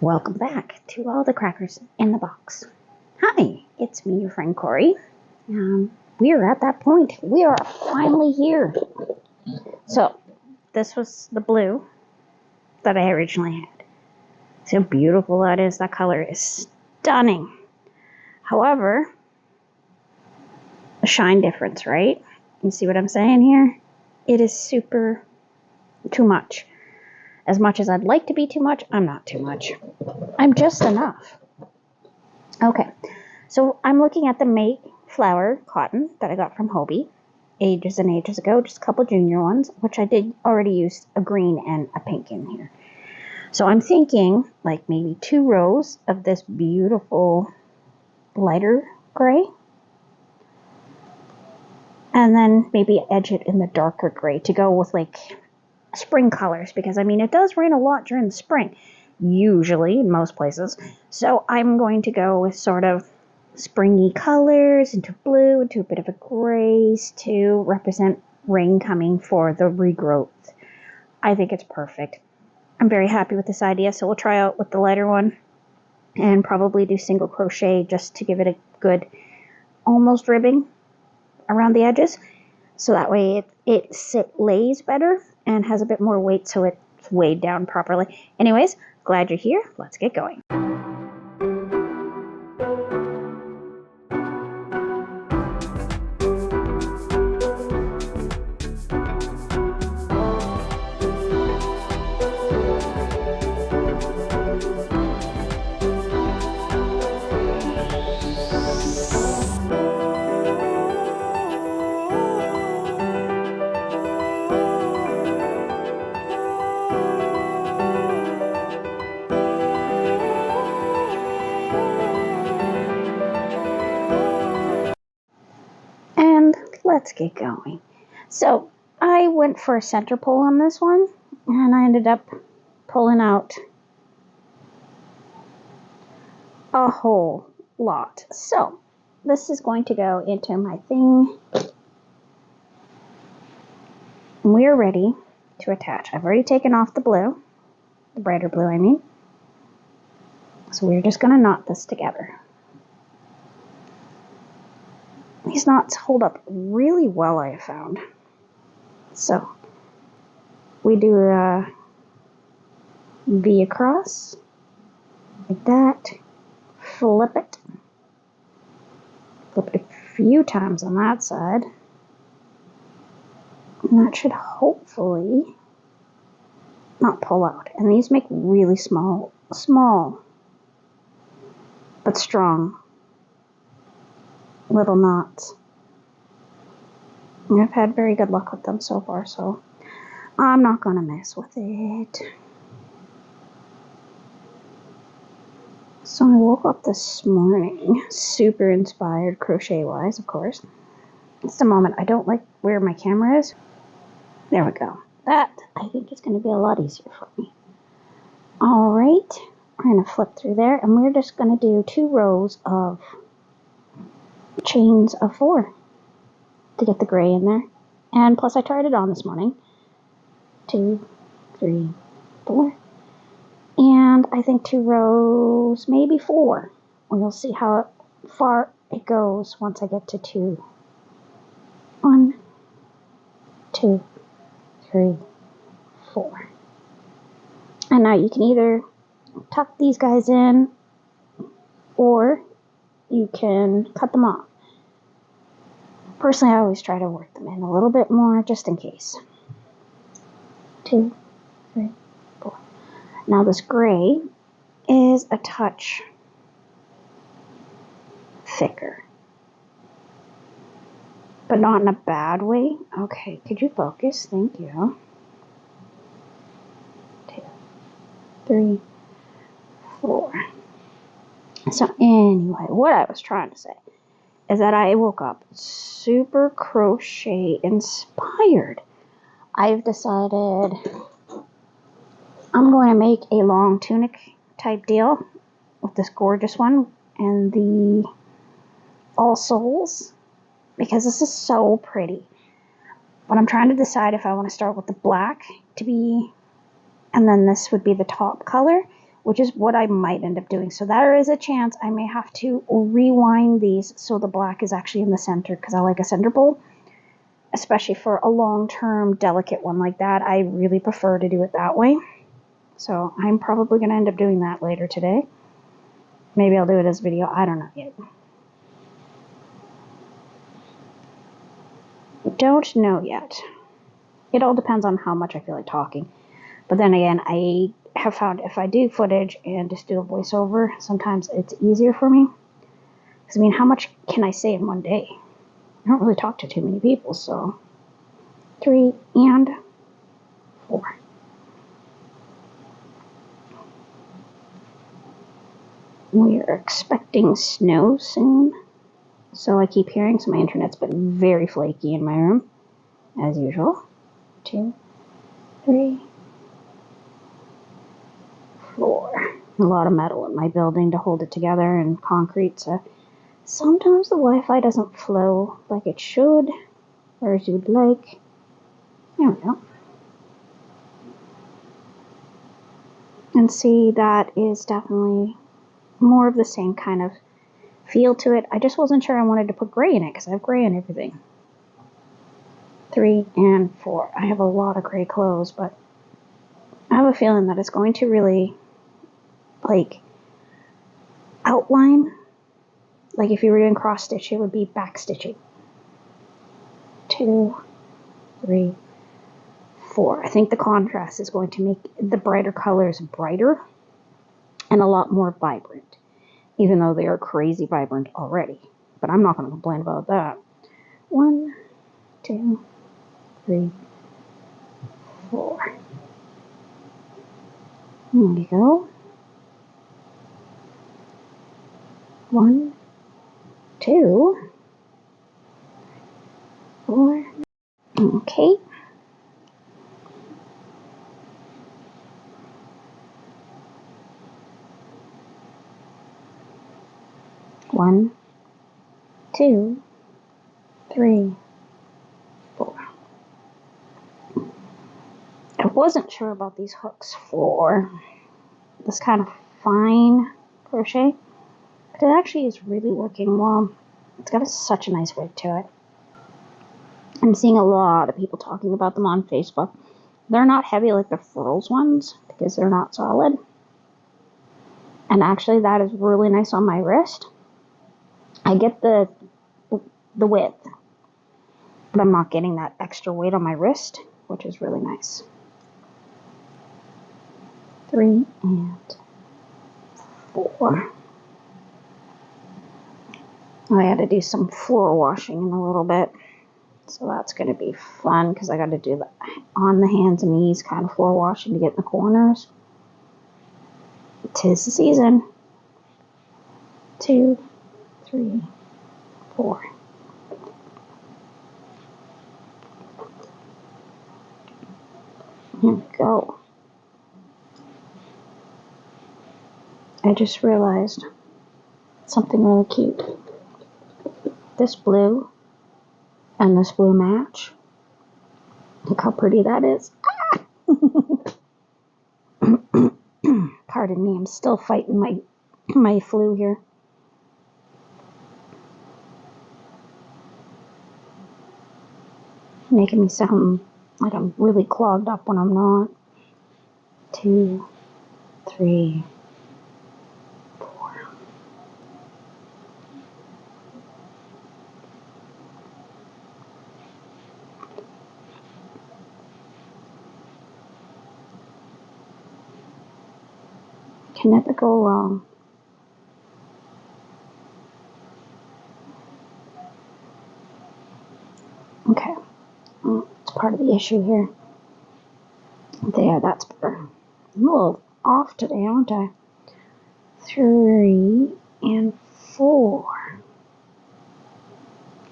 Welcome back to all the crackers in the box. Hi, it's me, your friend Corey. We are at that point. We are finally here. So, this was the blue that I originally had. See how beautiful that is? That color is stunning. However, a shine difference, right? You see what I'm saying here? It is super too much. As much as I'd like to be too much, I'm not too much. I'm just enough. Okay, so I'm looking at the Mayflower cotton that I got from Hobbii ages and ages ago, just a couple junior ones, which I did already use a green and a pink in here. So I'm thinking like maybe 2 rows of this beautiful lighter gray, and then maybe edge it in the darker gray to go with like spring colors, because I mean it does rain a lot during the spring, usually in most places. So I'm going to go with sort of springy colors into blue, into a bit of a grays to represent rain coming for the regrowth. I think it's perfect. I'm very happy with this idea, so we'll try out with the lighter one and probably do single crochet just to give it a good almost ribbing around the edges, so that way it lays better and has a bit more weight, so it's weighed down properly. Anyways, glad you're here. Let's get going. And let's get going. So I went for a center pull on this one, and I ended up pulling out a whole lot. So this is going to go into my thing. And we are ready to attach. I've already taken off the blue, the brighter blue I mean. So we're just going to knot this together. These knots hold up really well, I have found. So we do a V across, like that, flip it a few times on that side, and that should hopefully not pull out. And these make really small but strong little knots. And I've had very good luck with them so far, so I'm not going to mess with it. So I woke up this morning super inspired crochet-wise, of course. Just a moment, I don't like where my camera is. There we go. That, I think, is going to be a lot easier for me. Alright, we're going to flip through there, and we're just going to do 2 rows of chains of 4 to get the gray in there. And plus I tried it on this morning. 2, 3, 4. And I think 2 rows, maybe 4. We'll see how far it goes once I get to 2. 1, 2, 3, 4. And now you can either tuck these guys in, or you can cut them off. Personally, I always try to work them in a little bit more just in case. 2, 3, 4. Now this gray is a touch thicker, but not in a bad way. Okay, could you focus? Thank you. 2, 3, 4. So anyway, what I was trying to say is that I woke up super crochet inspired. I've decided I'm going to make a long tunic type deal with this gorgeous one and the All Souls, because this is so pretty. But I'm trying to decide if I want to start with the black to be, and then this would be the top color, which is what I might end up doing. So there is a chance I may have to rewind these so the black is actually in the center, because I like a center bowl, especially for a long-term delicate one like that. I really prefer to do it that way. So I'm probably going to end up doing that later today. Maybe I'll do it as a video. I don't know yet. Don't know yet. It all depends on how much I feel like talking. But then again, I have found if I do footage and just do a voiceover, sometimes it's easier for me. Because, I mean, how much can I say in one day? I don't really talk to too many people, so 3 and 4. We are expecting snow soon, so I keep hearing, so my internet's been very flaky in my room, as usual. 2, 3, 4. A lot of metal in my building to hold it together and concrete, so sometimes the Wi-Fi doesn't flow like it should, or as you'd like. There we go. And see, that is definitely more of the same kind of feel to it. I just wasn't sure I wanted to put gray in it because I have gray in everything. 3 and 4. I have a lot of gray clothes, but I have a feeling that it's going to really, like, outline. Like if you were doing cross stitch, it would be back stitching. 2, 3, 4. I think the contrast is going to make the brighter colors brighter and a lot more vibrant, even though they are crazy vibrant already. But I'm not going to complain about that. 1, 2, 3, 4. There you go. 1, 2, 4. Okay. One, 2, 3, 4. I wasn't sure about these hooks for this kind of fine crochet, but it actually is really working well. It's got such a nice weight to it. I'm seeing a lot of people talking about them on Facebook. They're not heavy like the frills ones because they're not solid. And actually that is really nice on my wrist. I get the width, but I'm not getting that extra weight on my wrist, which is really nice. 3 and 4. I had to do some floor washing in a little bit, so that's going to be fun because I got to do the on the hands and knees kind of floor washing to get in the corners. 'Tis the season. 2, 3, 4. Here we go. I just realized something really cute. This blue and this blue match. Look how pretty that is. Ah! Pardon me, I'm still fighting my flu here. Making me sound like I'm really clogged up when I'm not. 2, 3, 4. Can never go wrong. Okay, it's part of the issue here. There, that's better. I'm a little off today, aren't I? 3 and 4.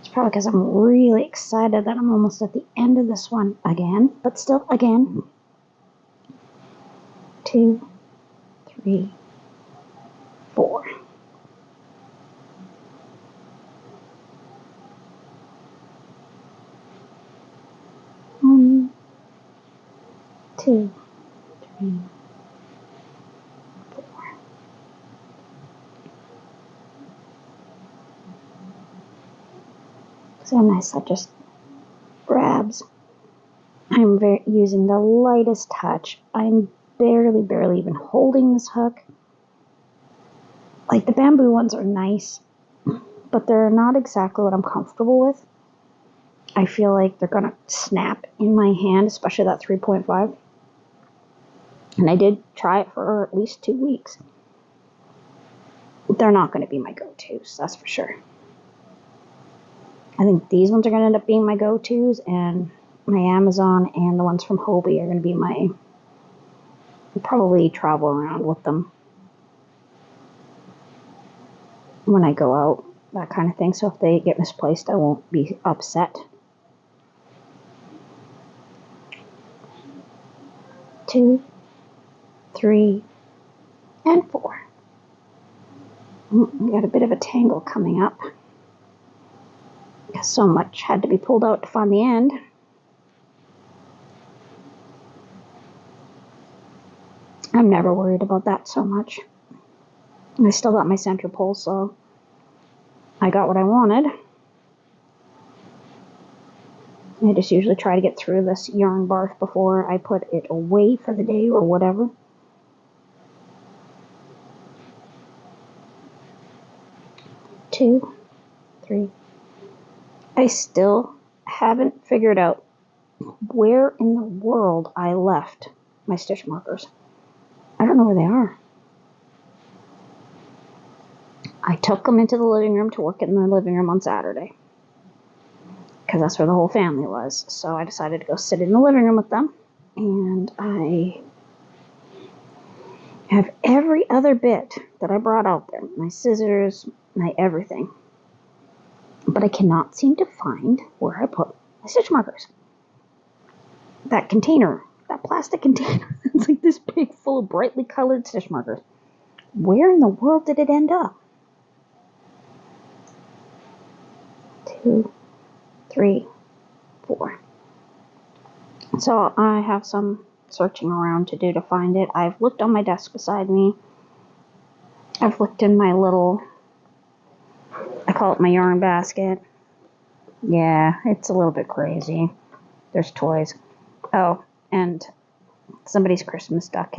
It's probably because I'm really excited that I'm almost at the end of this one again, but still again. 2, 3, 4. One, 2, 3, 4. So nice, that just grabs. I'm using the lightest touch. I'm barely even holding this hook. Like the bamboo ones are nice, but they're not exactly what I'm comfortable with. I feel like they're gonna snap in my hand, especially that 3.5. And I did try it for at least 2 weeks. They're not gonna be my go-tos, that's for sure. I think these ones are gonna end up being my go-tos, and my Amazon and the ones from Hobbii are gonna be my, I'll probably travel around with them when I go out, that kind of thing. So if they get misplaced, I won't be upset. 2, 3, and 4. We got a bit of a tangle coming up because so much had to be pulled out to find the end. I'm never worried about that so much. I still got my center pull, so I got what I wanted. I just usually try to get through this yarn barf before I put it away for the day or whatever. Two, 3. I still haven't figured out where in the world I left my stitch markers. I don't know where they are. I took them into the living room to work in the living room on Saturday, because that's where the whole family was. So I decided to go sit in the living room with them, and I have every other bit that I brought out there. My scissors, my everything. But I cannot seem to find where I put my stitch markers. That container, that plastic container, it's like this big full of brightly colored stitch markers. Where in the world did it end up? 2, 3, 4. So I have some searching around to do to find it. I've looked on my desk beside me. I've looked in my little, I call it my yarn basket. Yeah, it's a little bit crazy. There's toys. Oh, and somebody's Christmas duck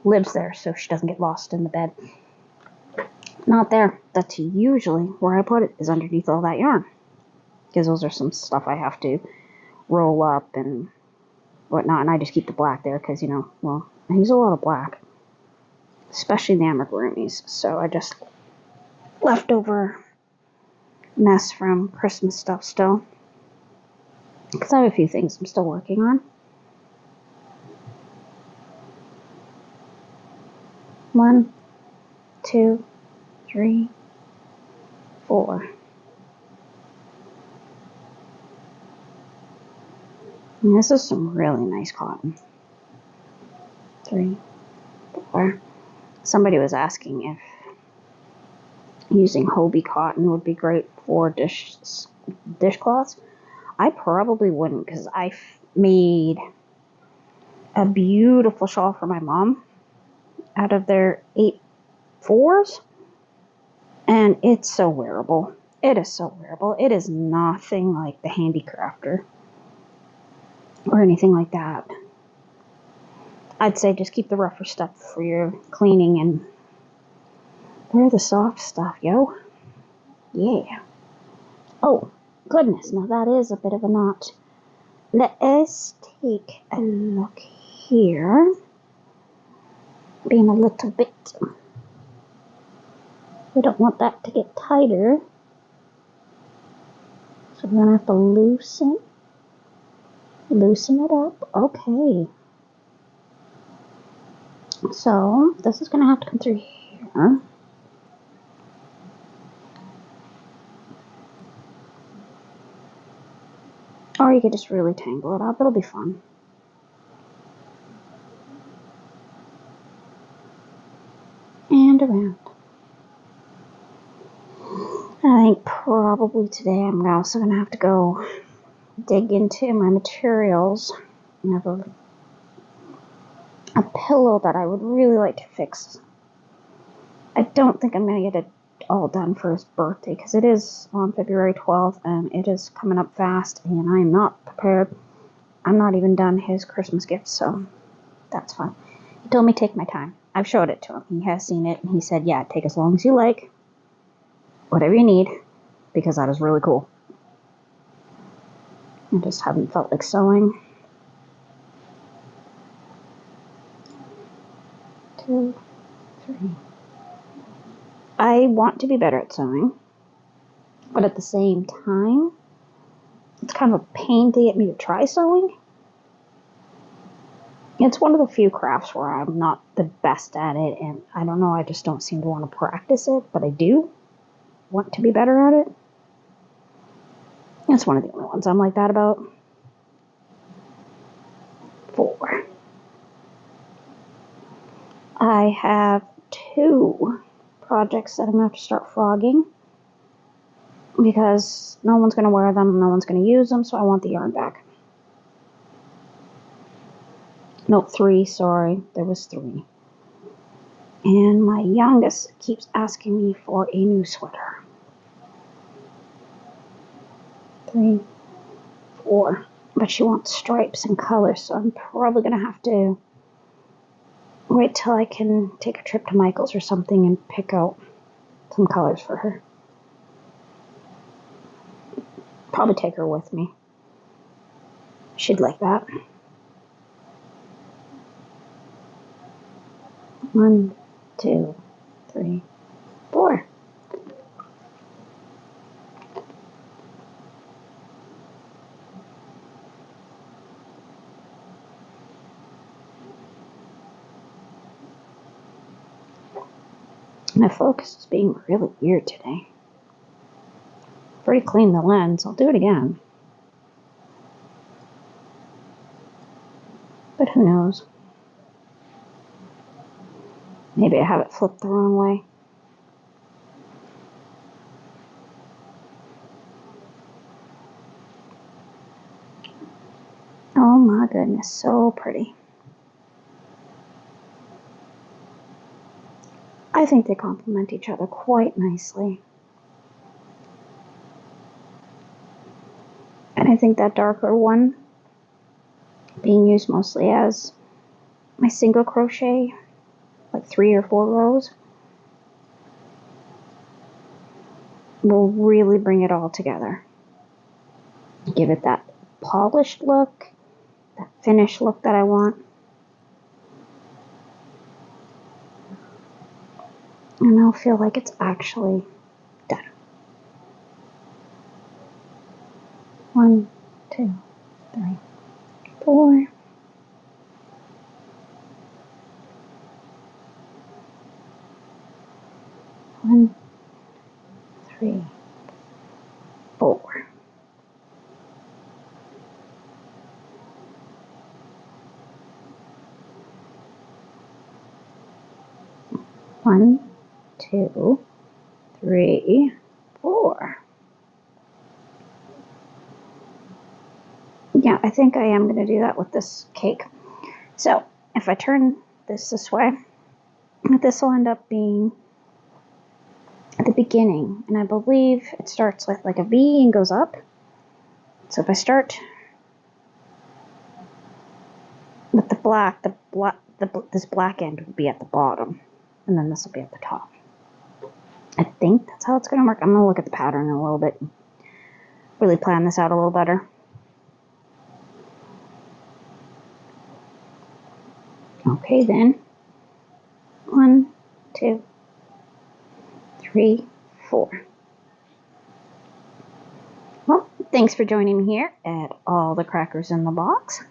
lives there, so she doesn't get lost in the bed. Not there. That's usually where I put it, is underneath all that yarn. Because those are some stuff I have to roll up and whatnot, and I just keep the black there because, well, I use a lot of black, especially the amigurumis. So I just leftover mess from Christmas stuff still, because I have a few things I'm still working on. 1, 2, 3, 4. And this is some really nice cotton. 3, 4. Somebody was asking if using Hobbii cotton would be great for dishcloths. I probably wouldn't, because I made a beautiful shawl for my mom out of their 8/4s, and it's so wearable. It is so wearable. It is nothing like the Handicrafter or anything like that. I'd say just keep the rougher stuff for your cleaning and wear the soft stuff, yo. Yeah. Oh, goodness, now that is a bit of a knot. Let us take a look here. Being a little bit, we don't want that to get tighter. So we're gonna have to loosen it up. Okay. So this is gonna have to come through here. Or you could just really tangle it up. It'll be fun. And around. I think probably today I'm also going to have to go dig into my materials. I have a pillow that I would really like to fix. I don't think I'm going to get all done for his birthday because it is on February 12th and it is coming up fast and I am not prepared. I'm not even done his Christmas gifts, so that's fine. He told me to take my time. I've showed it to him. He has seen it and he said, yeah, take as long as you like, whatever you need, because that is really cool. I just haven't felt like sewing. 2, 3. I want to be better at sewing, but at the same time, it's kind of a pain to get me to try sewing. It's one of the few crafts where I'm not the best at it, and I don't know, I just don't seem to want to practice it, but I do want to be better at it. It's one of the only ones I'm like that about. 4. I have 2 projects that I'm going to have to start frogging because no one's going to wear them, no one's going to use them, so I want the yarn back. No, 3, sorry. There was 3. And my youngest keeps asking me for a new sweater. 3, 4. But she wants stripes and colors, so I'm probably going to have to wait till I can take a trip to Michael's or something and pick out some colors for her. Probably take her with me. She'd like that. 1, 2, 3, 4. My focus is being really weird today. I've already cleaned the lens. I'll do it again. But who knows? Maybe I have it flipped the wrong way. Oh my goodness, so pretty. I think they complement each other quite nicely. And I think that darker one, being used mostly as my single crochet, like 3 or 4 rows, will really bring it all together. Give it that polished look, that finished look that I want. And I'll feel like it's actually done. 1, 2, 3, 4. 1, 3, 4. One, 2, 3, 4. Yeah, I think I am going to do that with this cake. So if I turn this way, this will end up being at the beginning, and I believe it starts with like a V and goes up. So if I start with the black, this black end will be at the bottom, and then this will be at the top. I think that's how it's going to work. I'm going to look at the pattern in a little bit, really plan this out a little better. Okay then. 1, 2, 3, 4. Well, thanks for joining me here at All the Crackers in the Box.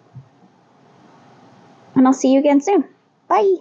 And I'll see you again soon. Bye.